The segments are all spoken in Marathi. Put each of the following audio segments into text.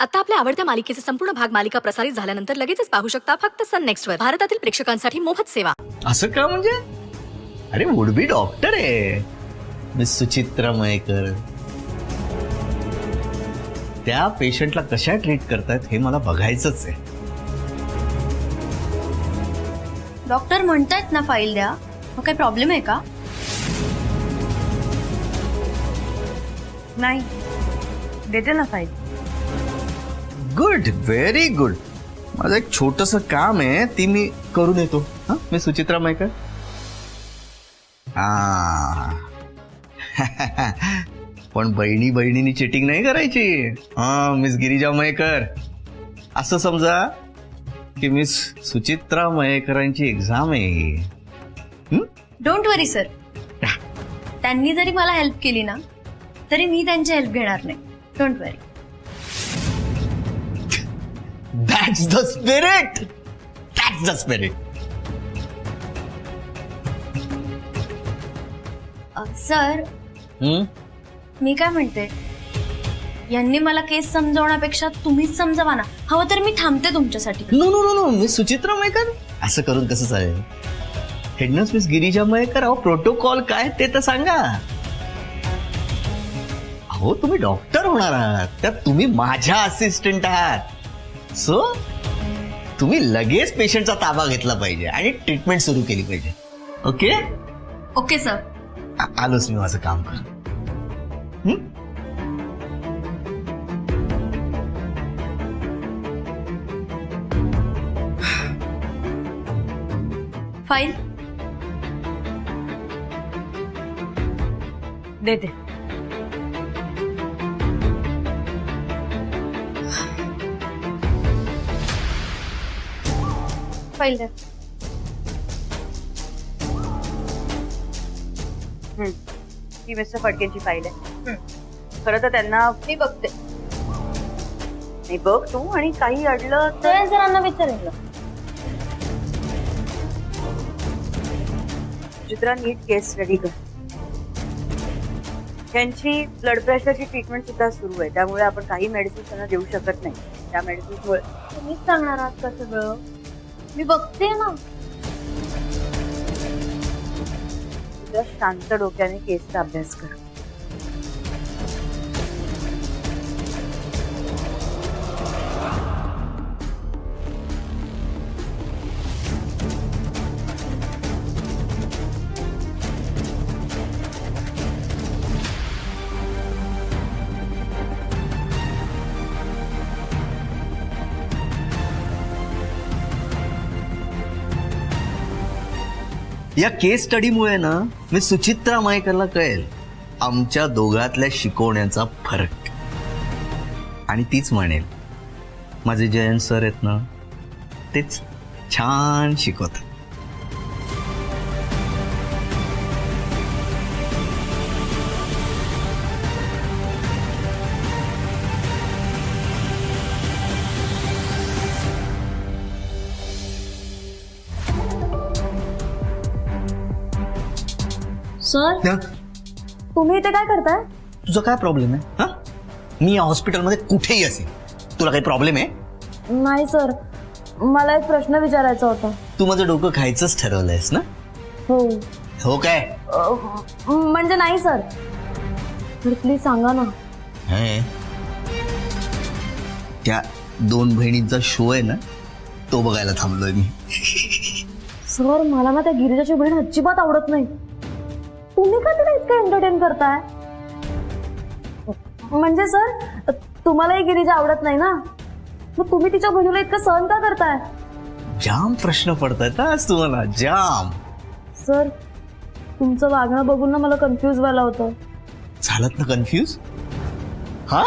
आता आपल्या आवडत्या मालिकेचे संपूर्ण भाग मालिका प्रसारित झाल्यानंतर लगेचच पाहू शकता फक्त सन नेक्स्ट वर. भारतातील प्रेक्षकांसाठी मोफत सेवा. असं का म्हणजे? अरे वुड बी डॉक्टर आहे मिस सुचित्रा मयेकर. त्या पेशंटला कशा ट्रीट करतायत हे मला बघायचंच आहे. डॉक्टर म्हणतायत ना फाईल द्या, मग काही प्रॉब्लेम आहे का? नाही, देते ना फाईल. Good, very good. माझं एक छोटस काम आहे, ती मी करून येतो. हा मिस सुचित्रा मयेकर. पण बहिणी बहिणीनी चिटिंग नाही करायची. हा मिस गिरिजा मयेकर, असं समजा की मिस सुचित्रा मयेकरांची एक्झाम आहे. डोंट वरी सर, त्यांनी जरी मला हेल्प केली ना तरी मी त्यांची हेल्प घेणार नाही. Don't worry. That's the spirit. That's the spirit. Sir, मी काय म्हणते, यांनी मला केस समजवण्यापेक्षा तुम्हीच समजावा ना. हवं तर मी थांबते तुमच्यासाठी. No no no no miss Suchitra Mayekar, असं करून कसं चालेल? हेडनर्स मिस गिरिजा मयेकर, अहो प्रोटोकॉल काय ते तर सांगा. अहो तुम्ही डॉक्टर होणार आहात, त्यात तुम्ही माझ्या असिस्टंट आहात. सो तुम्ही लगेच पेशंटचा ताबा घेतला पाहिजे आणि ट्रीटमेंट सुरू केली पाहिजे. Okay okay sir. आलोच मी माझं काम कर. फाईल देते. फाईल द्या. ही मिस्टर फडकेंची फाईल आहे. खरं तर त्यांना मी बघते. नाही, बघ तू, आणि काही अडलं तर तर सरांना विचारेल. चित्रा नीट केस स्टडी कर. त्यांची ब्लड प्रेशरची ट्रीटमेंट सुद्धा सुरू आहे, त्यामुळे आपण काही मेडिसिन त्यांना देऊ शकत नाही. त्या मेडिसिनमुळे तुम्हीच सांगणार आहात का सगळं? मी बघते ना. तुझ्या शांत डोक्याने केसचा अभ्यास कर. या केस स्टडीमुळे ना मी सुचित्रा मयेकरला कळेल आमच्या दोघातल्या शिकवण्याचा फरक. आणि तीच म्हणेल माझे जयंत सर आहेत ना, तेच छान शिकवतात. सर, तुम्ही इथे काय करताय? तुझा काय प्रॉब्लेम आहे? हा, मी या हॉस्पिटलमध्ये कुठेही असेल, तुला काही प्रॉब्लेम आहे? नाही सर, मला एक प्रश्न विचारायचा होता. तू माझं डोकं खायचंच ठरवलंयस ना? हो. हो काय? म्हणजे नाही सर, तर प्लीज सांगा ना. त्या दोन बहिणींचा शो आहे ना, तो बघायला थांबलोय मी. सर, मला ना त्या गिरिजाची बहीण अजिबात आवडत नाही. तुम्ही का तिला इतकं एंटरटेन करताय? म्हणजे सर, तुम्हालाही गिरिजा आवडत नाही ना, मग तुम्ही तिच्या बहिणीला इतकं सहन का करताय? जाम प्रश्न पडतायत आज तुम्हाला, जाम. सर, तुमचं वागणं बघून ना मला कन्फ्यूज व्हायला होतं. झालात ना कन्फ्यूज? हा,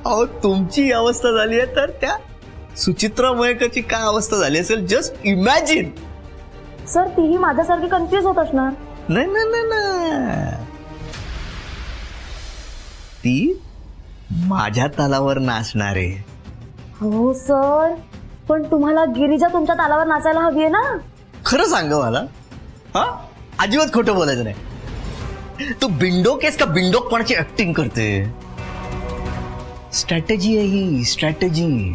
अहो तुमची अवस्था झाली आहे तर त्या सुचित्रा मयेकरची काय अवस्था झाली असेल, जस्ट इमॅजिन. सर, तीही माझ्यासारखी कन्फ्यूज होत असणार. नाही नाही नाही नाही, ती माझ्या तालावर नाचणार आहे. हो सर, पण तुम्हाला गिरिजा तुमच्या तालावर नाचायला हवी आहे ना. खरं सांग मला, हा अजिबात खोटं बोलायचं नाही. तू बिंडोक आहेस का बिंडोकपणाची ऍक्टिंग करते? स्ट्रॅटेजी आहे ही, स्ट्रॅटेजी.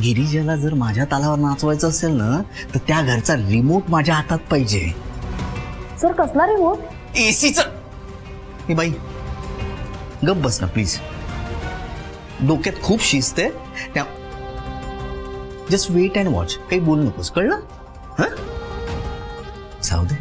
गिरिजाला जर माझ्या तालावर नाचवायचं असेल ना तर त्या घरचा रिमोट माझ्या हातात पाहिजे. सर कसला रिमोट? एसीच. हे बाई गप बस ना प्लीज. डोक्यात खूप शिस्त आहे त्या. Just wait and watch. काही बोलू नकोस, कळलं? हा जाऊ दे.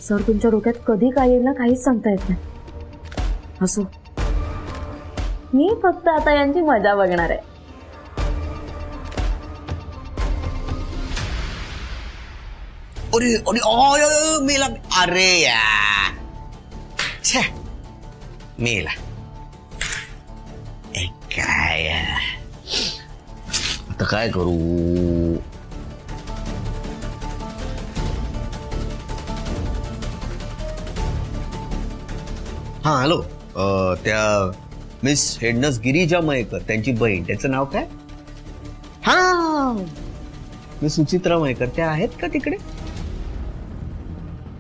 सर तुमच्या डोक्यात कधी काय येईल ना काहीच सांगता येत नाही. असो, मी फक्त आता यांची मजा बघणार आहे. अरे अरे अरे मेला. अरे यार छे मेला. काय आता काय करू? हा हॅलो. त्या मिस हेडनस गिरिजा मयेकर त्यांची बहीण, त्याचं नाव काय? हा मिस सुचित्रा मयेकर त्या आहेत का तिकडे?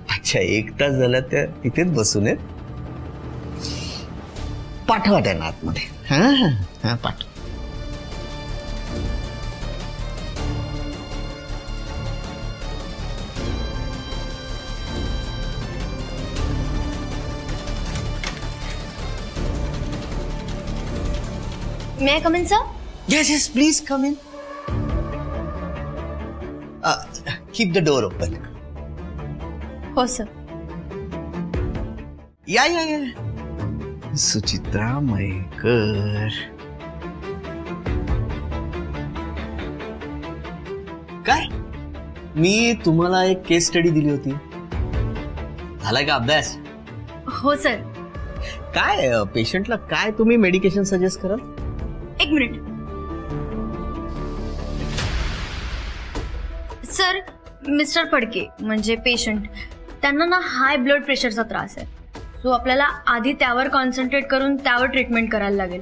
अच्छा, 1 तास झाला त्या तिथेच बसून आहेत. पाठवा त्यांना आतमध्ये. हा हा हा पाठवा. May I come in sir? Yes, yes, please come in. Keep the door open. हो सर. या या या. सुचित्रा मयेकर. काय? मी तुम्हाला एक केस स्टडी दिली होती. झालाय का अभ्यास? हो सर. काय पेशंटला काय तुम्ही मेडिकेशन सजेस्ट कराल? 1 मिनिट. सर, मिस्टर फडके म्हणजे पेशंट, त्यांना ना हाय ब्लड प्रेशरचा त्रास आहे. सो आपल्याला आधी त्यावर कॉन्सन्ट्रेट करून त्यावर ट्रीटमेंट करायला लागेल.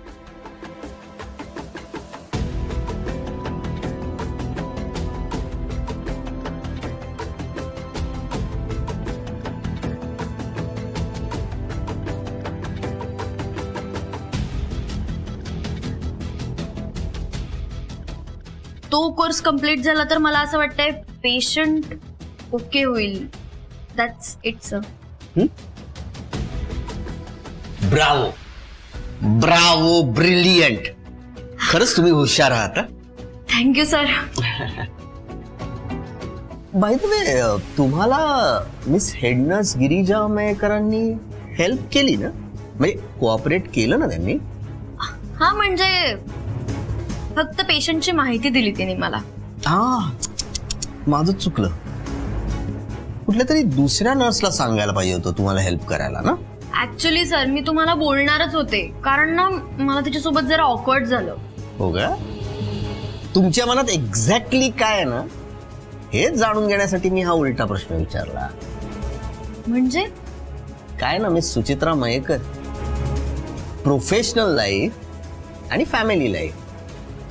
तो कोर्स कंप्लीट झाला तर मला असं वाटतंय पेशंट ओके होईल. That's it sir. Bravo Bravo, brilliant. खरंच तुम्ही हुशार आहात. Thank you sir. By the way, तुम्हाला मिस हेडनस गिरिजा मयेकरांनी हेल्प केली ना? म्हणजे कोऑपरेट केलं ना त्यांनी? हा म्हणजे फक्त पेशंटची माहिती दिली तिने मला. हा माझं चुकलं. कुठल्या तरी दुसऱ्या नर्सला सांगायला पाहिजे होतं तुम्हाला हेल्प करायला ना? ऍक्च्युली सर मी तुम्हाला बोलणारच होते, कारण ना मला तिच्यासोबत जरा ऑकवर्ड झालं. हो का? तुमच्या मनात एक्झॅक्टली काय आहे ना हेच जाणून घेण्यासाठी मी हा उलटा प्रश्न विचारला. म्हणजे काय ना miss Suchitra Mayekar, professional life आणि फॅमिली लाईफ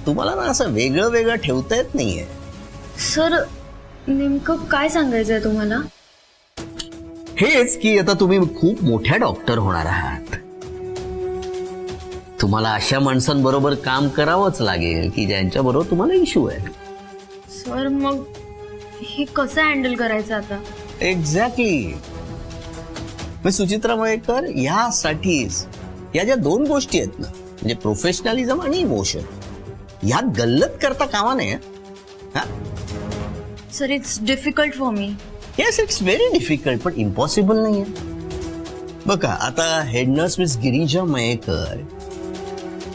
तुम्हाला ना असं वेगळं वेगळं ठेवता येत नाहीये. सर नेमकं काय सांगायचंय तुम्हाला? हेच की आता तुम्ही खूप मोठ्या डॉक्टर होणार आहात. तुम्हाला अशा माणसांबरोबर काम करावंच लागेल की ज्यांच्या बरोबर तुम्हाला इश्यू आहे. सर मग हे कसं हँडल करायचं आता? एक्झॅक्टली. मी सुचित्रा मयेकर यासाठीच या ज्या 2 गोष्टी आहेत ना, म्हणजे प्रोफेशनलिझम आणि इमोशन, यात गल्लत करता कामा नये. Sir it's difficult for me. Yes, it's very difficult, पण इम्पॉसिबल नाहीये. बघा आता हेडनर्स मिस गिरिजा मयेकर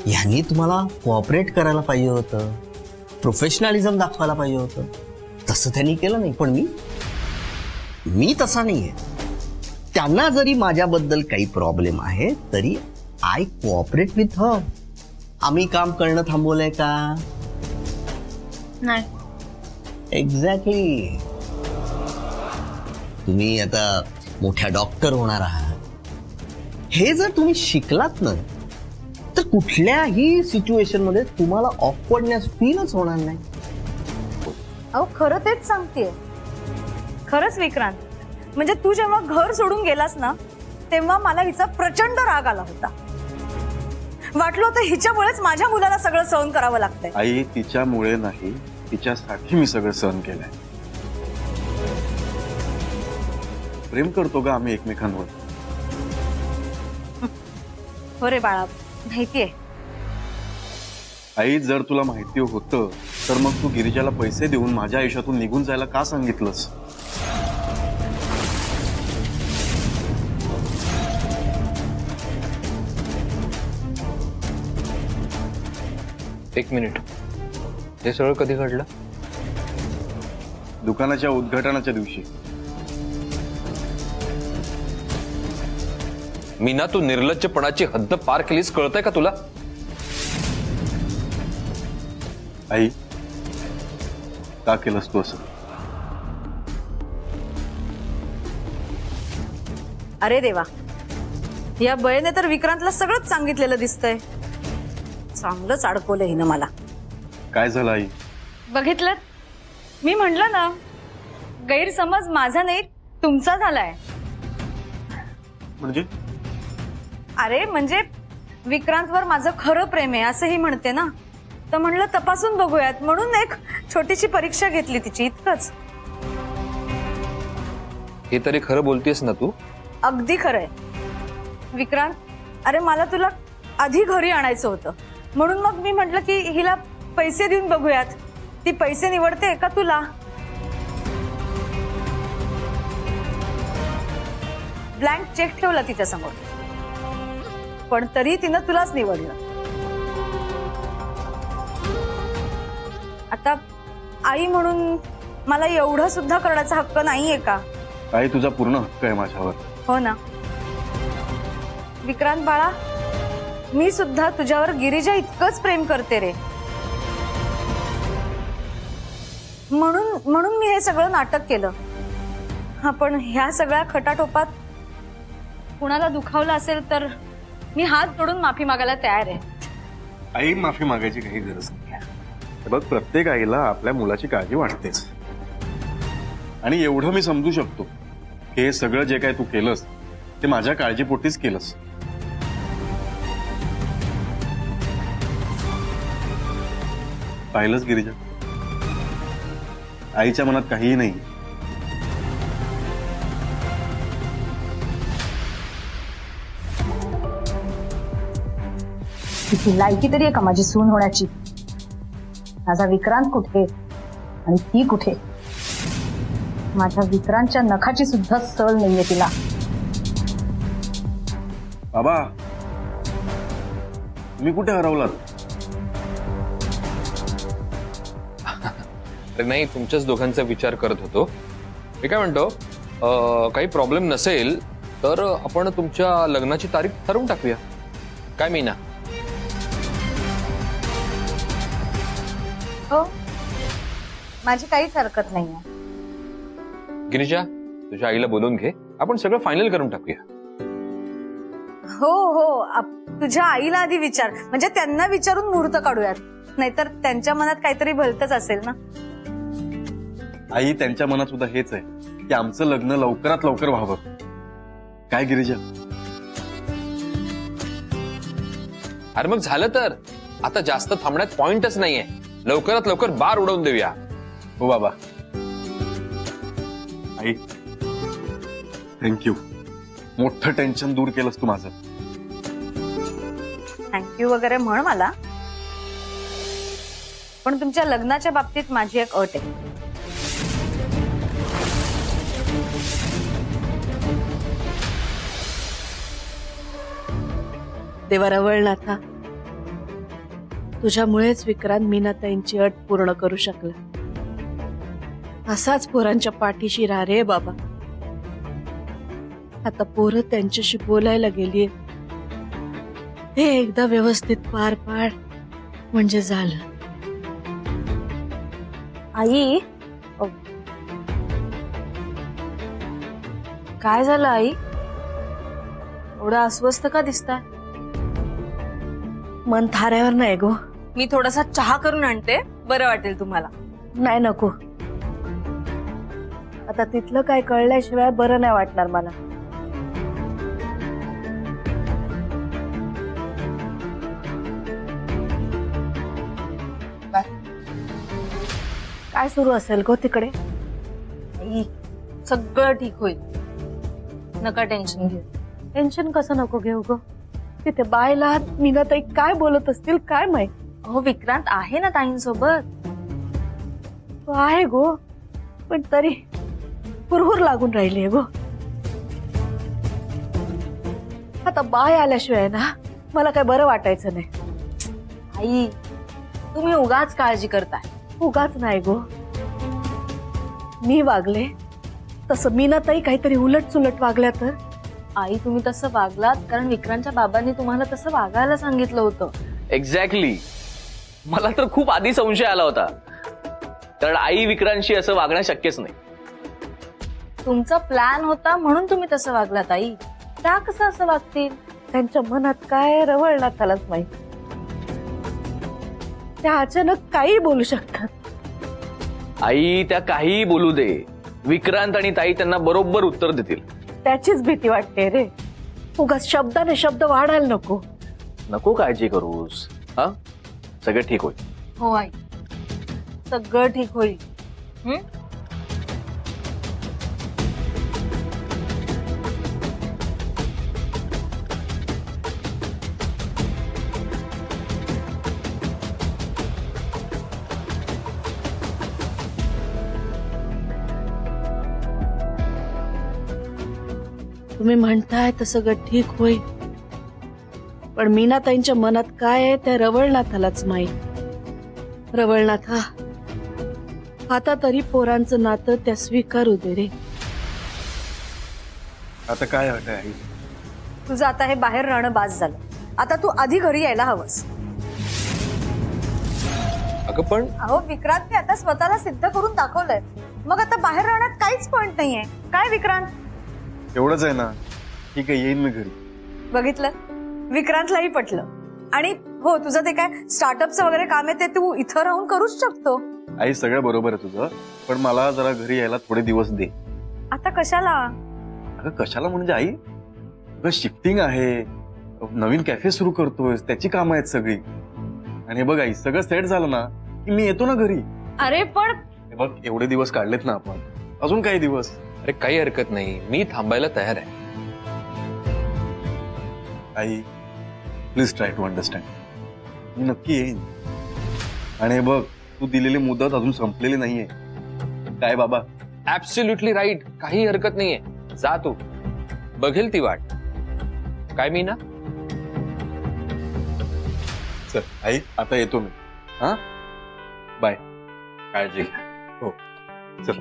यांनी तुम्हाला कोऑपरेट करायला पाहिजे होतं, प्रोफेशनलिझम दाखवायला पाहिजे होतं. तसं त्यांनी केलं नाही. पण मी तसा नाहीये. त्यांना जरी माझ्याबद्दल काही प्रॉब्लेम आहे तरी आय कोऑपरेट विथ हर. आम्ही काम करणं थांबवलंय का? नाही. एक्झॅक्टली. तुम्ही आता मोठ्या डॉक्टर होणार आहात. हे जर तुम्ही शिकलात ना कुठल्याही सिच्युएशन मध्ये तुम्हाला ऑकवर्डनेस फीलच होणार नाही. अहो खरं तेच सांगतेय. खरंच विक्रांत, म्हणजे तू जेव्हा घर सोडून गेलास ना तेव्हा मला हिचा प्रचंड राग आला होता. वाटलं होतं हिच्यामुळेच माझ्या मुलाला सगळं सहन करावं लागतंय. आई, तिच्यामुळे नाही, तिच्यासाठी मी सगळं सहन केलंय. प्रेम करतो का आम्ही एकमेकांवर? हो रे बाळा, माहितीये. आई, जर तुला माहिती होतं तर मग तू गिरिजाला पैसे देऊन माझ्या आयुष्यातून निघून जायला का सांगितलंस? एक मिनिट, हे सगळं कधी घडलं? दुकानाच्या उद्घाटनाच्या दिवशी. मीना, तू निर्लज्जपणाची हद्द पार केलीस, कळतंय का तुला? आई, का केलंस तू असं? अरे देवा, या बयने तर विक्रांतला सगळंच सांगितलेलं दिसतंय. चांगलंच अडकवलं हिनं मला. काय झालं आई? बघितलं, मी म्हंटल ना, गैरसमज माझा नाही तुमचा झालाय. म्हणजे? अरे म्हणजे विक्रांतवर माझं खरं प्रेम आहे असंही म्हणते ना, तर म्हणलं तपासून बघूयात म्हणून एक छोटीशी परीक्षा घेतली तिची, इतकंच. हे तरी खरं बोलतेस ना तू? अगदी खरंय विक्रांत. अरे मला तुला आधी घरी आणायचं होतं, म्हणून मग मी म्हटलं की हिला पैसे देऊन बघूयात, ती पैसे निवडते का तुला. ब्लँक चेक ठेवला तिच्या समोर, पण तरी तिनं तुलाच निवडलं. आता आई म्हणून मला एवढं सुद्धा करण्याचा हक्क नाहीये का? आई, तुझा पूर्ण हक्क आहे माझ्यावर. हो ना विक्रांत बाळा, मी सुद्धा तुझ्यावर गिरिजा इतकंच प्रेम करते रे. म्हणून मी हे सगळं नाटक केलं. हा, पण ह्या सगळ्या खटाटोपात कुणाला दुखावलं असेल तर मी हात जोडून माफी मागायला तयार आहे. आई, माफी मागायची काही गरज नाही. हे बघ, प्रत्येक आईला आपल्या मुलाची काळजी वाटतेच, आणि एवढं मी समजू शकतो की हे सगळं जे काय तू केलंस ते माझ्या काळजीपोटीच केलंस. पाहिलंच गिरिजा, आईच्या मनात काहीही नाही. किती लायकी तरी आहे का माझी सून होण्याची? माझा विक्रांत कुठे आणि ती कुठे? माझ्या विक्रांतच्या नखाची सुद्धा सळ नाहीये तिला. बाबा, मी कुठे हरवलात? अरे नाही, तुमच्याच दोघांचा विचार करत होतो. मी काय म्हणतो, काही प्रॉब्लेम नसेल तर आपण तुमच्या लग्नाची तारीख ठरवून टाकूया, काय मीना? हो, माझी काहीच हरकत नाहीये. गिरिजा, तुझ्या आईला बोलवून घे, आपण सगळं फायनल करून टाकूया. हो हो, तुझ्या आईला आधी विचार, म्हणजे त्यांना विचारून मुहूर्त काढूयात, नाहीतर त्यांच्या मनात काहीतरी भलतच असेल ना. आई, त्यांच्या मनात सुद्धा हेच आहे की आमचं लग्न लवकरात लवकर व्हावं. काय गिरिजा? अरे मग झालं तर, आता जास्त थांबण्यात पॉइंटच नाहीये, लवकरात लवकर बार उडवून देऊया. हो बाबा. आई, थँक्यू. मोठं टेन्शन दूर केलंस तू माझं. थँक्यू वगैरे म्हण मला, पण तुमच्या लग्नाच्या बाबतीत माझी एक अट आहे. देवा रवळनाथा, तुझ्यामुळेच विक्रांत मीनाताईंची अट पूर्ण करू शकला. असाच पोरांच्या पाठीशी राहा रे बाबा. आता पोरं त्यांच्याशी बोलायला गेली, हे एकदा व्यवस्थित पार पाड म्हणजे झालं. आई, काय झालं आई? एवढं अस्वस्थ का दिसताय? मन थाऱ्यावर नाही गो. मी थोडासा चहा करून आणते, बरं वाटेल तुम्हाला. नाही नको. आता तिथलं काय कळल्याशिवाय बरं नाही वाटणार मला. काय सुरू असेल गो तिकडे? आई, सगळं ठीक होईल, नका टेन्शन घेऊ. टेन्शन कसं नको घेऊ गो. तिथे बायला मीनाताई काय बोलत असतील काय माहित. अहो विक्रांत आहे ना ताईंसोबत. तो आहे गो, पण तरी हुरहुर लागून राहिली गो. आता बाय आल्याशिवाय ना मला काय बरं वाटायचं नाही. आई, तुम्ही उगाच काळजी करताय. उगाच नाही गो. मी वागले तसं मीनाताई काहीतरी उलट सुलट वागल्या तर? आई, तुम्ही तसं वागलात कारण विक्रांतच्या बाबांनी तुम्हाला तसं वागायला सांगितलं होतं. एक्झॅक्टली. मला तर खूप आधी संशय आला होता, कारण आई विक्रांतशी असं वागणं शक्यच नाही. तुमचा प्लॅन होता म्हणून तुम्ही तसं वागलात आई. त्या कसं असं वागतील? त्यांच्या मनात काय रवळणार त्यालाच माहित. त्या अचानक काही बोलू शकतात. आई त्या काहीही बोलू दे, विक्रांत आणि ताई त्यांना बरोबर उत्तर देतील. त्याचीच भीती वाटते रे. उगाच शब्दाने शब्द वाढायला नको. नको काळजी करूस. हा, सगळं ठीक होईल. हो आई, सगळं ठीक होईल. तुम्ही म्हणताय तर सगळं ठीक होईल, पण मीनाताईंच्या मनात काय आहे त्या रवळनाथालाच माहीत. रवळनाथ आता तरी पोरांचं नातं त्या स्वीकारू दे रे. आता काय हट आहे आई? तुझं आता हे बाहेर राहणं बास झालं. आता तू आधी घरी यायला हवंस. अगं पण अहो विक्रांतने आता स्वतःला सिद्ध करून दाखवलंय, मग आता बाहेर राहण्यात काहीच पॉइंट नाहीये. काय विक्रांत? एवढंच आहे ना. ठीक आहे, येईन मी घरी. बघितलं, विक्रांतलाही पटलं. आणि हो, तुझं ते काय स्टार्टअपचं वगैरे काम आहे ते तू इथं राहून करूच शकतो. आई सगळं बरोबर आहे तुझं, पण मला जरा घरी यायला थोडे दिवस दे. आता कशाला? अगं कशाला म्हणजे आई, अगं शिफ्टिंग आहे, नवीन कॅफे सुरू करतोय, त्याची कामं आहेत सगळी. आणि हे बघ आई, सगळं सेट झालं ना की मी येतो ना घरी. अरे पण हे बघ, एवढे दिवस काढलेत ना आपण, अजून काही दिवस. अरे काही हरकत नाही, मी थांबायला तयार आहे. आई प्लीज ट्राय टू अंडरस्टँड. मी नक्की येईन. आणि हे बघ, तू दिलेली मुदत अजून संपलेली नाहीये. काय बाबा? ऍब्सोल्युटली राईट, काही हरकत नाहीये. जा तू, बघेल ती वाट. काय मी ना. चल आई, आता येतो मी. हा, बाय. काळजी घ्या. हो, चल.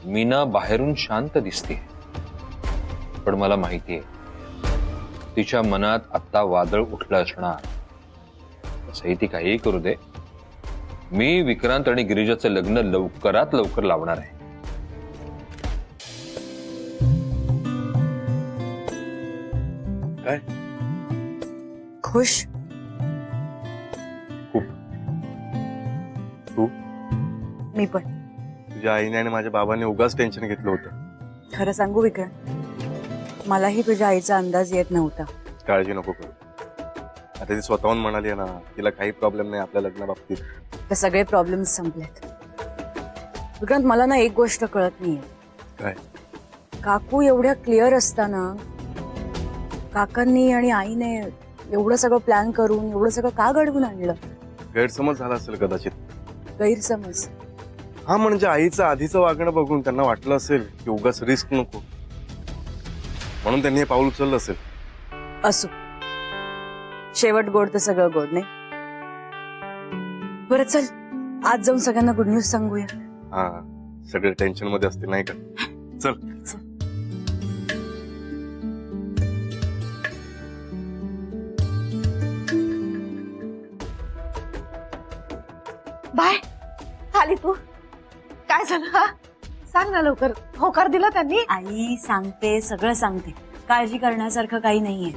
मीना बाहेरून शांत दिसते, पण मला माहितीये तिच्या मनात आता वादळ उठलं असणार. तसंही ती काहीही करू दे, मी विक्रांत आणि गिरिजाचं लग्न लवकरात लवकर लावणार आहे. काय? खुश? खूप. तू? मी पण. तुझ्या आईने आणि माझ्या बाबांनी उगाच टेन्शन घेतलं होतं. खरं सांगू विक्रांत, मलाही तुझ्या आईचा अंदाज येत नव्हता. काळजी नको करू. आता ती स्वतःहून म्हणाली ना, तिला काही प्रॉब्लेम नाही आपल्या लग्नाबाबतीत. तर सगळे प्रॉब्लेम संपलेत. विक्रांत, मला ना एक गोष्ट कळत नाहीये. काय? काकू एवढ्या क्लिअर असताना काकांनी आणि आईने एवढं सगळं प्लॅन करून एवढं सगळं का घडवून आणलं? गैरसमज झाला असेल कदाचित. गैरसमज? हा, म्हणजे आईचं आधीचं वागणं बघून त्यांना वाटलं असेल की उगाच रिस्क नको, म्हणून त्यांनी हे पाऊल उचललं असेल. असो, शेवट गोड तर सगळं गोड, नाही? बरं चल, आज जाऊन सगळ्यांना गुड न्यूज सांगूया. हा, सगळे टेन्शन मध्ये असतील नाही का? चल. बाय आली तू काय झालं हा सांग ना लवकर होकार दिला त्यांनी आई सांगते, सगळं सांगते. काळजी करण्यासारखं काही नाहीये.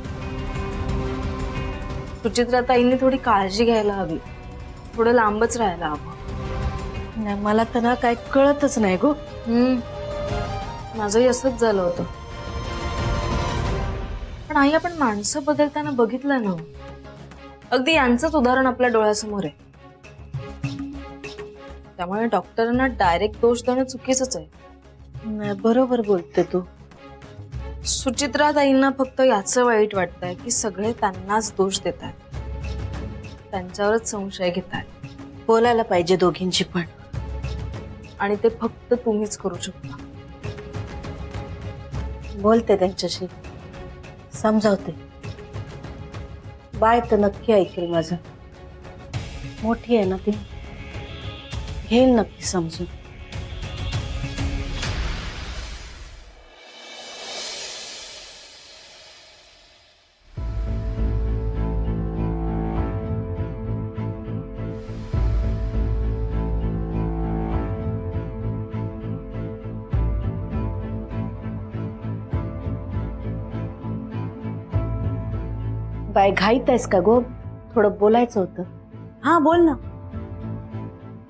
सुचित्राताईंनी थोडी काळजी घ्यायला हवी, थोडं लांबच राहायला हवं. नाही मला तर ना काय कळतच नाही गो. माझंही असंच झालं होतं. पण आई आपण माणसं बदलताना बघितलं ना, अगदी यांचंच उदाहरण आपल्या डोळ्यासमोर आहे. त्यामुळे डॉक्टरांना डायरेक्ट दोष देणं चुकीचंच आहे. नाही बरोबर बोलते तू. सुचित्राताईंना फक्त याचं वाईट वाटतंय की सगळे त्यांनाच दोष देत आहेत, त्यांच्यावरच संशय घेत आहेत. बोलायला पाहिजे दोघींची पण. आणि ते फक्त तुम्हीच करू शकता. बोलते त्यांच्याशी समजावते. बाय तर नक्की ऐकेल माझं. मोठी आहे ना ती, घेईल नक्की समजून. बाय घाईत आहेस का गो? थोडं बोलायचं होतं. हा बोल ना.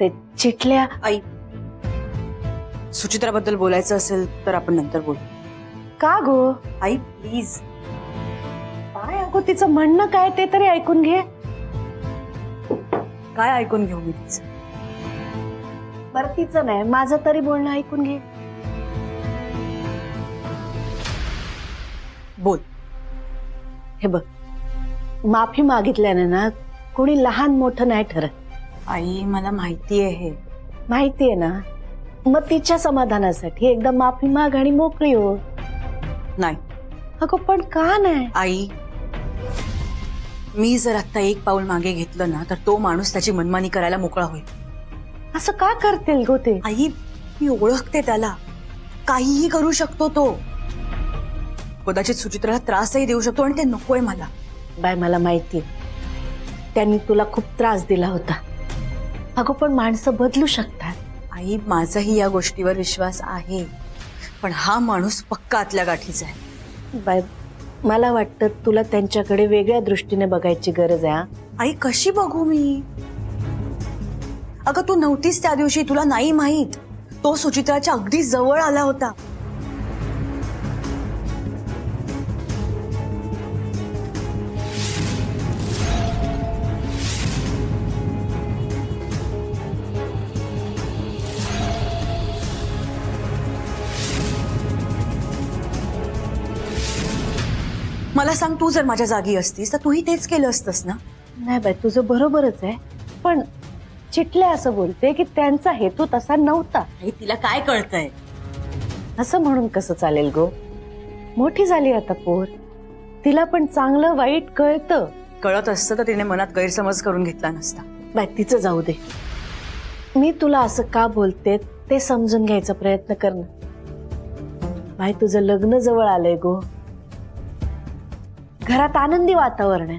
ते चिठल्या आई, सुचित्राबद्दल बोलायचं असेल तर आपण नंतर बोलू. का गो? आई प्लीज. काय अगो तिचं म्हणणं काय ते तरी ऐकून घे. काय ऐकून घेऊ मी तिचं? बरं तिचं नाही माझं तरी बोलणं ऐकून घे. बोल. हे बघ, माफी मागितल्याने ना कोणी लहान मोठं नाही ठरत. आई मला माहितीये हे. माहितीये ना, मग तिच्या समाधानासाठी एकदा माफी माग आणि मोकळी हो. नाही अगो पण का नाही? आई, मी जर आता एक पाऊल मागे घेतलं ना तर तो माणूस त्याची मनमानी करायला मोकळा होईल. असं का करतील गो ते? आई मी ओळखते त्याला, काहीही करू शकतो तो. कदाचित सुचित्राला त्रासही देऊ शकतो आणि ते नकोय मला. बाय मला माहितीये त्यांनी तुला खूप त्रास दिला होता. अगो पण माणसं बदलू शकतात. आई माझाही या गोष्टीवर विश्वास आहे, पण हा माणूस पक्का आतल्या गाठीचा आहे. बाय मला वाटतं तुला त्यांच्याकडे वेगळ्या दृष्टीने बघायची गरज आहे. आई कशी बघू मी? अगं तू नव्हतीस त्या दिवशी, तुला नाही माहित. तो सुचित्राच्या अगदी जवळ आला होता. मला सांग, तू जर माझ्या जागी असतीस तर तूही तेच केलं असतंस ना? नाही बाय तुझं बरोबरच आहे, पण चिटल्या असं बोलते की त्यांचा हेतू तसा नव्हता. आई तिला काय कळतंय? असं म्हणून कसं चालेल गो? मोठी झाली आता पोर, तिला पण चांगलं वाईट कळतं. कळत असतं तर तिने मनात गैरसमज करून घेतला नसता. बाय तिचं जाऊ दे. मी तुला असं का बोलते ते समजून घ्यायचा प्रयत्न कर ना. बाय तुझं लग्न जवळ आलंय गो. घरात आनंदी वातावरण आहे,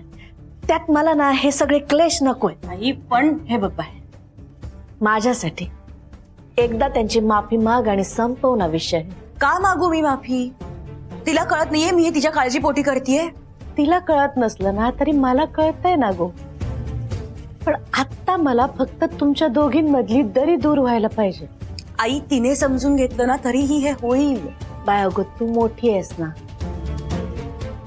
त्यात मला ना हे सगळे क्लेश नकोय. आई पण हे बघ बाय, माझ्यासाठी एकदा त्यांची माफी माग आणि संपव ना विषय. का मागू मी माफी? तिला कळत नाहीये मी हे तिच्या काळजीपोटी करतेय. तिला कळत नसलं ना तरी मला कळतंय ना गो. पण आता मला फक्त तुमच्या दोघींमधली दरी दूर व्हायला पाहिजे. आई तिने समजून घेतलं ना तरीही हे होईल. बाय अगो तू मोठी आहेस ना,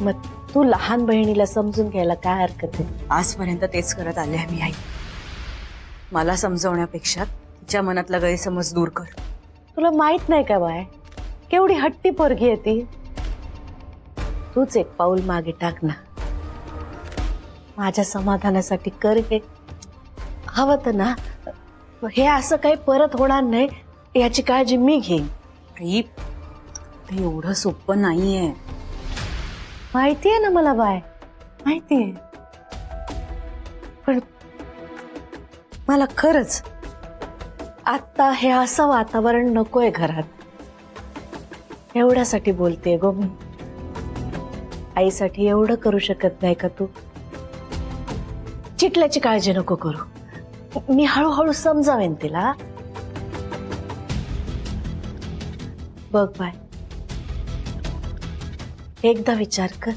मग तू लहान बहिणीला समजून घ्यायला काय हरकत आहे? आजपर्यंत तेच करत आले आहे मी. आई मला समजवण्यापेक्षा तिच्या मनातला गैरसमज दूर कर. तुला माहित नाही का बाय, केवढी हट्टी पोरगी आहे ती. तूच एक पाऊल मागे टाक ना. माझ्या समाधानासाठी कर हे. हवं तर ना हे असं काही परत होणार नाही याची काळजी मी घेईन. आई ते एवढं सोपं नाहीये. माहितीये ना मला बाय, माहितीये. पण मला खरंच आता हे असं वातावरण नकोय घरात. एवढ्यासाठी बोलते गो मी. आईसाठी एवढं करू शकत नाही का तू? चिटल्याची काळजी नको करू. मी हळूहळू समजावेन तिला. बघ बाय, एकदा विचार कर.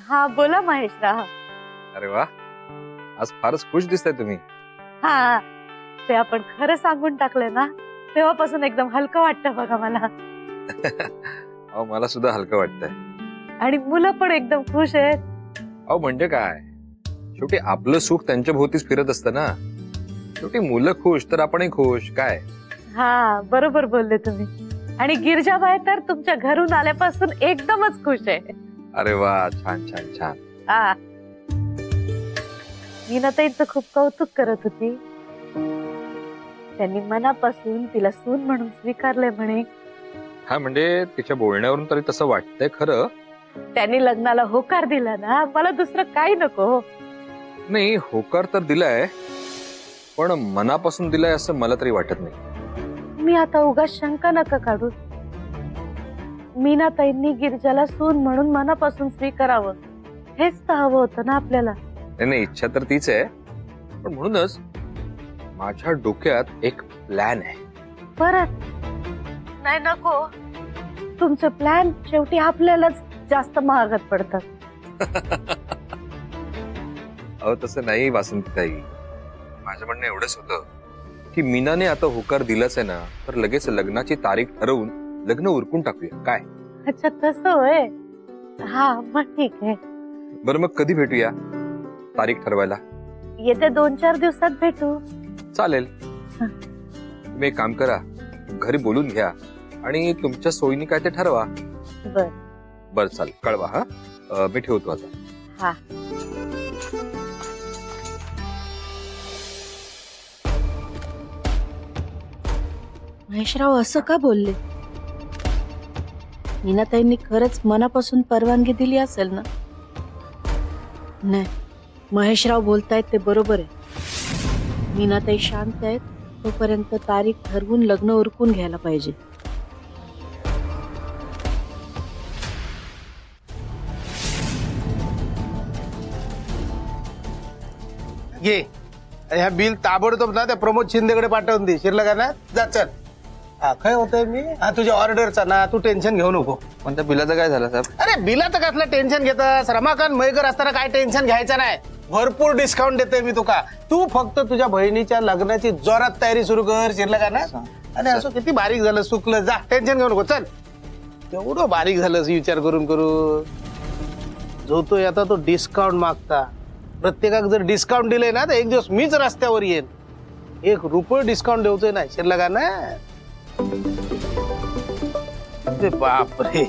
हा बोला महेशराव. अरे वा, आज फारच खुश दिसताय तुम्ही. हा, ते आपण खरं सांगून टाकले ना, तेव्हापासून एकदम हलकं वाटतं बघा मला. अहो मला सुद्धा हलकं वाटतंय. आणि मुलं पण एकदम खुश आहेत. अहो म्हणजे काय, शेवटी आपलं सुख त्यांच्या भोवतीच फिरत असतं ना. शेवटी मुलं खुश तर आपणही खुश. काय हा, बरोबर बोलले तुम्ही. आणि गिरजाबाई तर तुमच्या घरून आल्यापासून एकदमच खुश आहे. अरे वा, छान छान छान. हा, मीनाताईंचं खूप कौतुक करत होती. त्यांनी मनापासून तिला सून म्हणून स्वीकारले म्हणे. हा म्हणजे तिच्या बोलण्यावरून तरी तसं वाटतंय खरं. त्यांनी लग्नाला होकार दिला ना, मला दुसरं काही नको. नाही, होकार तर दिलाय, पण मनापासून दिलाय असं मला तरी वाटत नाही. मी आता उगाच शंका नका काढू. मीनाताईंनी गिरजाला सून म्हणून मनापासून स्वीकारावं, हेच तर हवं होतं ना आपल्याला. नाही, इच्छा तर तीच आहे, पण म्हणूनच माझ्या डोक्यात एक प्लॅन आहे. परत नाही, नको. तुमचे प्लॅन शेवटी आपल्यालाच जास्त महागात पडतात. अहो तसं नाही वासंतीताई, माझं म्हणणं एवढंच होतं की मीनाने आता होकार दिलाच आहे ना, तर लगेच लग्नाची तारीख ठरवून लग्न उरकून टाकूया. काय अच्छा, तसं होय. हा, मग ठीक आहे. बरं, मग कधी भेटूया तारीख ठरवायला? येत्या 2-4 दिवसात भेटू. चालेल. तुम्ही एक काम करा, घरी बोलून घ्या आणि तुमच्या सोयीने काय ते ठरवा. बर बर, चालेल, कळवा. हा, मी ठेवतो आता. हा. महेशराव असं का बोलले? मीनाताईंनी खरंच मनापासून परवानगी दिली असेल ना? नाही, महेशराव बोलतायत ते बरोबर आहे. मीनाताई शांत आहेत, तोपर्यंत तारीख ठरवून लग्न उरकून घ्यायला पाहिजे. घे ह्या बिल ताबडतोब ना त्या प्रमोद शिंदेकडे पाठवून दे. शिरलं का ना, जा चल. हा, काय होतंय मी, हा तुझ्या ऑर्डरचा ना, तू टेन्शन घेऊ नको. पण त्या बिलाचं काय झालं साहेब? अरे बिलाचं कसलं टेन्शन घेतस? रमाकांत मयेकर असताना काय टेन्शन घ्यायचं नाही. भरपूर डिस्काउंट देतोय मी तुका. तू फक्त तुझ्या बहिणीच्या लग्नाची जोरात तयारी सुरू कर. शिरलं का ना? अरे असं किती बारीक झालं, चुकलं, जा टेन्शन घेऊ नको, चल. एवढं बारीक झालं विचार करून करून. जो तो आता तो डिस्काउंट मागता. प्रत्येकाक जर डिस्काउंट दिले ना, तर एक दिवस मीच रस्त्यावर येईन. 1 रुपये डिस्काउंट देवतोय ना. शिरलं का ना? बापरे,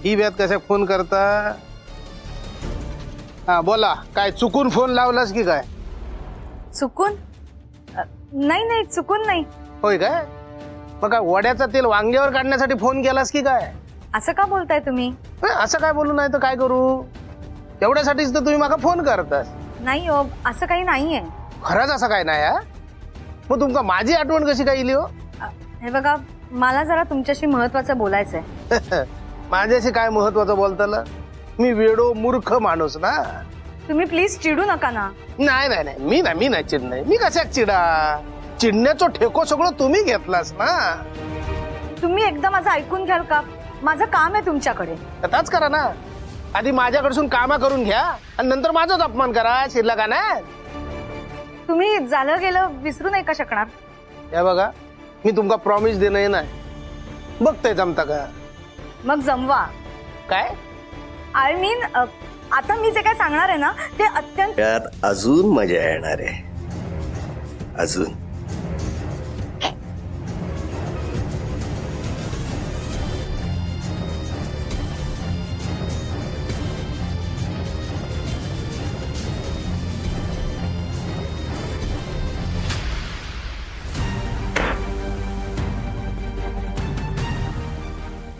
ही व्यात कशा फोन करता? हा बोला, काय चुकून फोन लावलास की काय? चुकून? नाही नाही, चुकून नाही. होय काय? मग काय वड्याचा तेल वांग्यावर काढण्यासाठी फोन केलास की काय? असं का बोलताय तुम्ही? असं काय बोलू नाही तर काय करू? एवढ्यासाठीच तर तुम्ही मला फोन करतास. नाही हो, असं काही नाहीये. खरंच असं काय नाही? मग तुमका माझी आठवण कशी काय येईल हो? हे बघा, मला जरा तुमच्याशी महत्वाचं बोलायचंय. माझ्याशी काय महत्वाचं बोलताला? मी वेडो मूर्ख माणूस ना. तुम्ही प्लीज चिडू नका ना. नाही नाही नाही, मी नाही चिडणार. मी कशात चिडा? चिडण्याचं ठेको सगळं तुम्ही घेतलास ना. तुम्ही एकदा माझं ऐकून घ्याल का? माझं काम आहे तुमच्याकडे. आताच करा ना. आधी माझ्याकडून कामा करून घ्या आणि नंतर माझाच अपमान करा. शिरला का ना? तुम्ही झालं गेलं विसरू नाही का शकणार? या बघा, मी तुमका प्रॉमिस देणं नाही. बघतोय जमता का? मग जमवा. काय आय मीन आता मी जे काय सांगणार आहे ना ते अत्यंत त्यात अजून मजा येणार आहे. अजून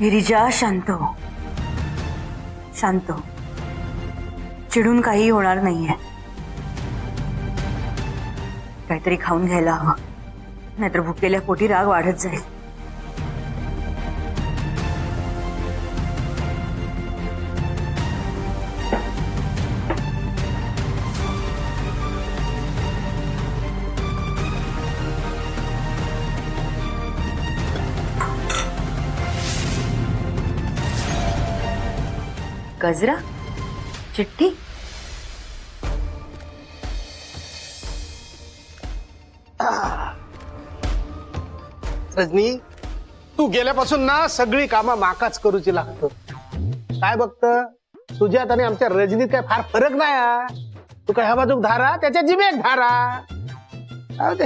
गिरिजा शांत हो, शांत हो. चिडून काही होणार नाहीये. काहीतरी खाऊन घ्यायला हवं, नाहीतर भुकेल्या पोटी राग वाढत जाईल. गजरा, चिठ्ठी, रजनी, तू गेल्यापासून ना सगळी कामं माकाच करूची लागतो. काय बघत तुझ्यात आणि आमच्या रजनीत काय फार फरक नाही हा. तू काय ह्या बाजूक धारा, त्याच्या जिभेत धारा. जाऊ दे.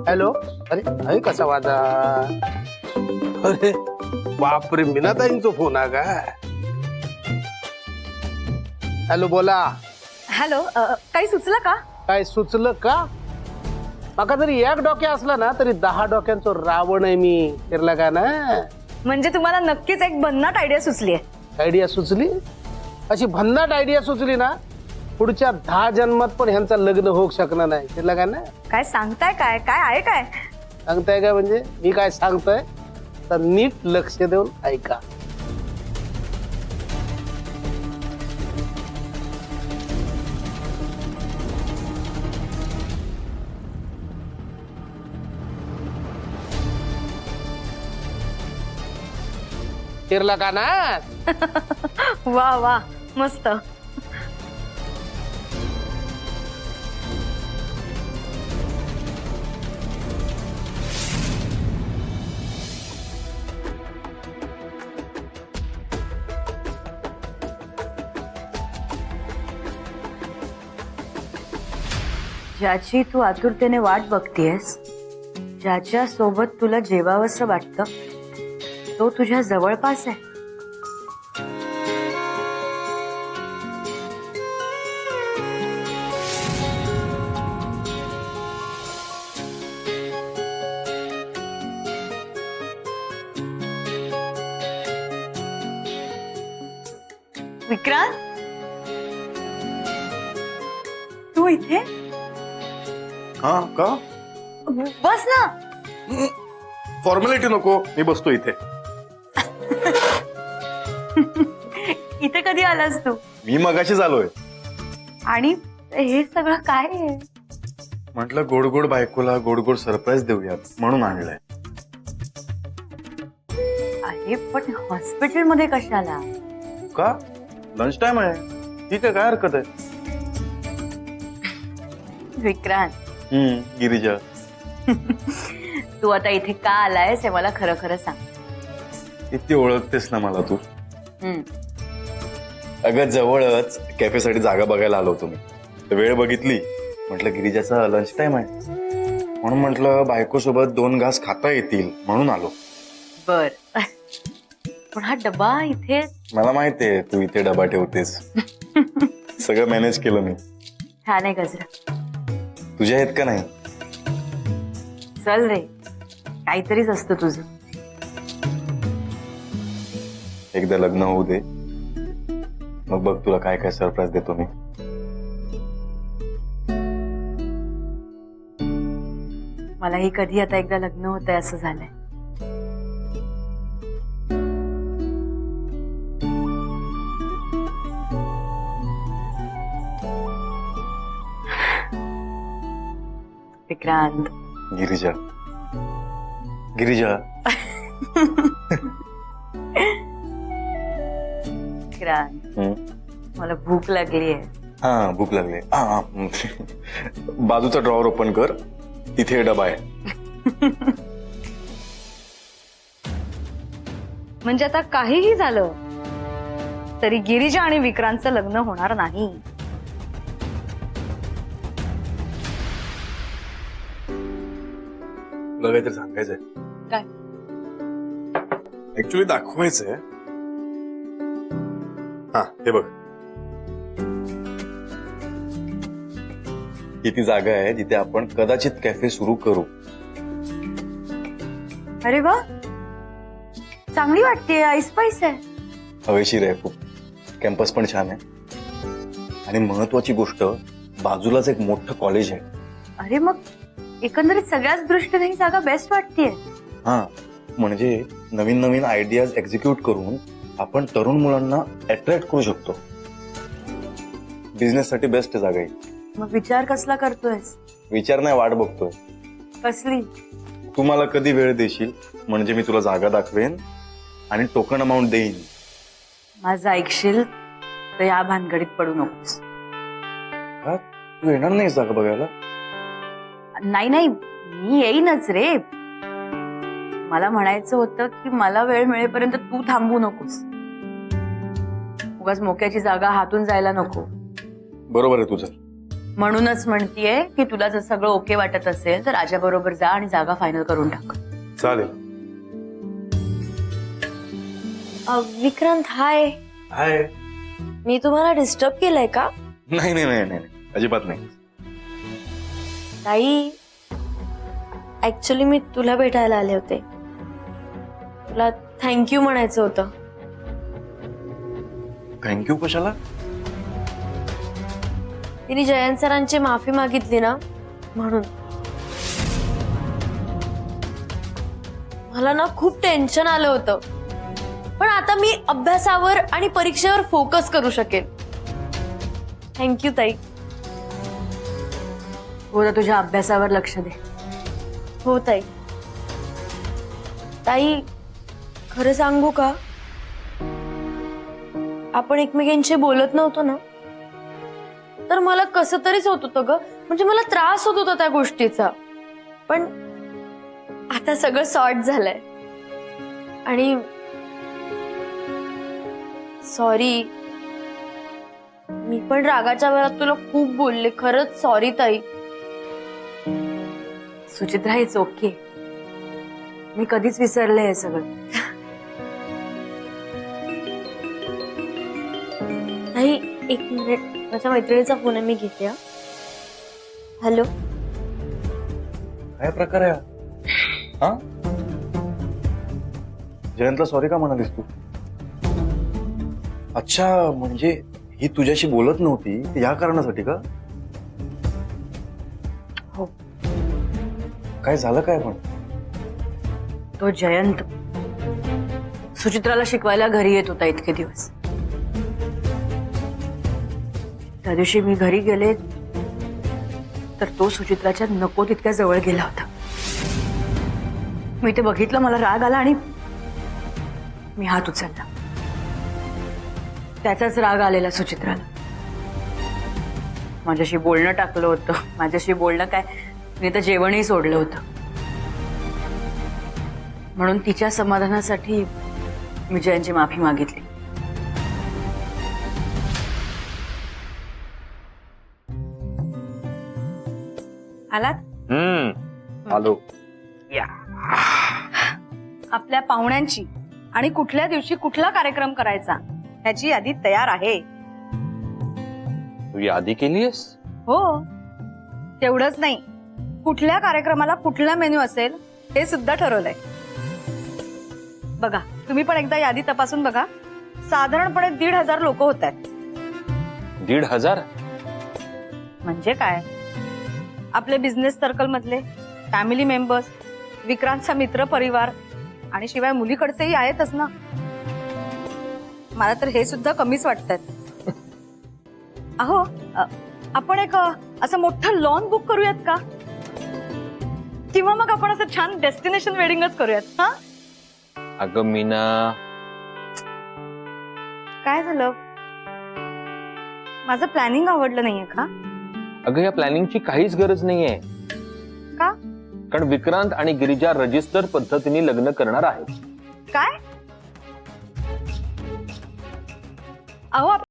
हॅलो, अरे आई कसा वाजा. अरे बापरे, मीनाताईंचा फोन आहे का? हॅलो, बोला. हॅलो, काही सुचलं का? काय सुचलं का? माका जरी एक डोक्या असला ना तरी 10 डोक्यांचं रावण आहे मी. फिरला का ना? म्हणजे तुम्हाला नक्कीच एक भन्नाट आयडिया सुचली आहे. आयडिया सुचली? अशी भन्नाट आयडिया सुचली ना पुढच्या 10 जन्मात पण ह्यांचं लग्न होऊ शकणार नाही. फिरला का ना? काय सांगताय? काय काय आहे काय? सांगताय काय म्हणजे मी काय सांगतोय तर नीट लक्ष देऊन ऐका. फिरला का ना? वा वा, मस्त. ज्याची तू आतुरतेने वाट बघतीयस, ज्याच्या सोबत तुला जेवावंसं वाटतं, तो तुझ्या जवळपास आहे. विक्रांत, तू इथे? हा का? बस ना. फॉर्मॅलिटी नको, मी बसतो इथे. इथे कधी आलास तू? मी मगाशीच आलोय. आणि हे सगळं काय आहे? म्हटलं गोड गोड बायकोला गोड गोड सरप्राईज देऊयात म्हणून आणलंय. अरे पण हॉस्पिटलमध्ये कशाला? का? लंच टाइम आहे. ठीक आहे, काय हरकत आहे. विक्रांत, गिरिजा, तू आता इथे का आलायस हे मला खरं खरं सांग. किती ओळखतेस ना मला तू. हम्म. अगं जवळच कॅफेसाठी जागा बघायला आलो होतो मी. तर वेळ बघितली, म्हटलं गिरिजाचा लंच टाइम आहे, म्हणून म्हटलं बायको सोबत 2 घास खाता येतील म्हणून आलो. बर, पण हा डबा इथे? मला माहितीये तू इथे डबा ठेवतेस. सगळं मॅनेज केलं मी. छान आहे गजरा. तुझ्या आहेत का नाही? चल रे, काहीतरीच असतं तुझं. एकदा लग्न होऊ दे, मग बघ तुला काय काय सरप्राईज देतो मी. मलाही कधी आता एकदा लग्न होतंय असं झालंय. विक्रांत. गिरिजा, गिरिजा. विक्रांत, मला भूक लागली आहे. हा, भूक लागली. हा, बाजूचा ड्रॉवर ओपन कर, तिथे डबा आहे. म्हणजे आता काहीही झालं तरी गिरिजा आणि विक्रांतचं लग्न होणार नाही. तुला काहीतरी सांगायचंय. काय? ऍक्च्युली दाखवायचंय. हा हे बघ, ही ती जागा आहे जिथे आपण कदाचित कॅफे सुरू करू. अरे वा, चांगली वाटते, ऐसपैस आहे. हवेशीर आहे खूप, कॅम्पस पण छान आहे आणि महत्वाची गोष्ट बाजूलाच एक मोठं कॉलेज आहे. अरे मग एकंदरीत सगळ्याच दृष्टीने ही जागा बेस्ट वाटतेय. हा म्हणजे नवीन नवीन आयडियाज एक्झिक्यूट करून आपण तरुण मुलांना अट्रॅक्ट करू शकतो. बिझनेस साठी बेस्ट जागा आहे. मग विचार कसला करतोयस? विचार नाही, वाट बघतोय. कसली? तू मला कधी वेळ देशील म्हणजे मी तुला जागा दाखवेन आणि टोकन अमाऊंट देईन. माझं ऐकशील तर या भानगडीत पडू नकोस. का? तू येणार नाही जागा बघायला? नाही नाही, मी येईनच रे. मला म्हणायचं होतं की मला वेळ मिळेपर्यंत तू थांबू नकोस. उगाच मोक्याची जागा हातून जायला नको. बरोबर आहे तुझं. म्हणूनच म्हणतीये की तुला जर सगळं ओके वाटत असेल तर राजा बरोबर जा आणि जागा फायनल करून टाक. चालेल. विक्रांत, हाय. हाय. मी तुम्हाला डिस्टर्ब केलंय का? नाही नाही नाही नाही, अजिबात नाही. ताई, ऍक्च्युली मी तुला भेटायला आले होते. तुला थँक्यू म्हणायचं होतं. थँक्यू कशाला? तिने जयंत सरांची माफी मागितली ना, म्हणून. मला ना खूप टेन्शन आलं होतं, पण आता मी अभ्यासावर आणि परीक्षेवर फोकस करू शकेल. थँक्यू ताई. हो, तुझ्या अभ्यासावर लक्ष दे. हो ताई. ताई, खरं सांगू का, आपण एकमेकांशी बोलत नव्हतो ना, तर मला कसं तरीच होत होतं ग. म्हणजे मला त्रास होत होता त्या गोष्टीचा. पण आता सगळं सॉर्ट झालंय. आणि सॉरी, मी पण रागाच्या वेळात तुला खूप बोलले. खरंच सॉरी ताई. Suchitra, it's okay. मी कधीच विसरले हे सगळं. ताई, एक मिनिट, माझ्या मैत्रिणीचा फोन आहे, मी घेते. हॅलो. काय प्रकार आहे हा? जयंतला सॉरी का म्हणालीस तू? अच्छा, म्हणजे ही तुझ्याशी बोलत नव्हती या कारणासाठी का? हो. काय झालं काय पण? तो जयंत सुचित्राला शिकवायला घरी येत होता इतके दिवस. त्या दिवशी मी घरी गेले तर तो सुचित्राच्या नको तितक्या जवळ गेला होता. मी ते बघितलं, मला राग आला आणि मी हात उचलला. त्याचाच राग आलेला सुचित्राला. माझ्याशी बोलणं टाकलं होतं. माझ्याशी बोलणं काय, मी तर जेवणही सोडलं होतं. म्हणून तिच्या समाधानासाठी मी जयंतची माफी मागितली. आलात? आलो. आपल्या पाहुण्यांची आणि कुठल्या दिवशी कुठला कार्यक्रम करायचा ह्याची यादी तयार आहे. तू यादी केलीयस? हो, तेवढंच नाही, कुठल्या कार्यक्रमाला कुठला मेन्यू असेल हे सुद्धा ठरवलंय. बघा, तुम्ही पण एकदा यादी तपासून बघा. साधारणपणे 1,500 लोक होत आहेत. 1,500? म्हणजे काय, आपले बिझनेस सर्कल मधले, फॅमिली मेंबर्स, विक्रांतचा मित्र परिवार आणि शिवाय मुलीकडचेही आहेतच ना. मला तर हे सुद्धा कमीच वाटतात. अहो, आपण एक असं मोठं लॉन बुक करूयात का? किंवा मग आपण असं छान डेस्टिनेशन वेडिंगच करूयात. हा, अगं मीना, काय झालं? माझं प्लॅनिंग आवडलं नाहीये का? अगं या प्लॅनिंगची काहीच गरज नाहीये. का? कारण विक्रांत आणि गिरिजा रजिस्टर पद्धतीने लग्न करणार आहेत. काय? अहो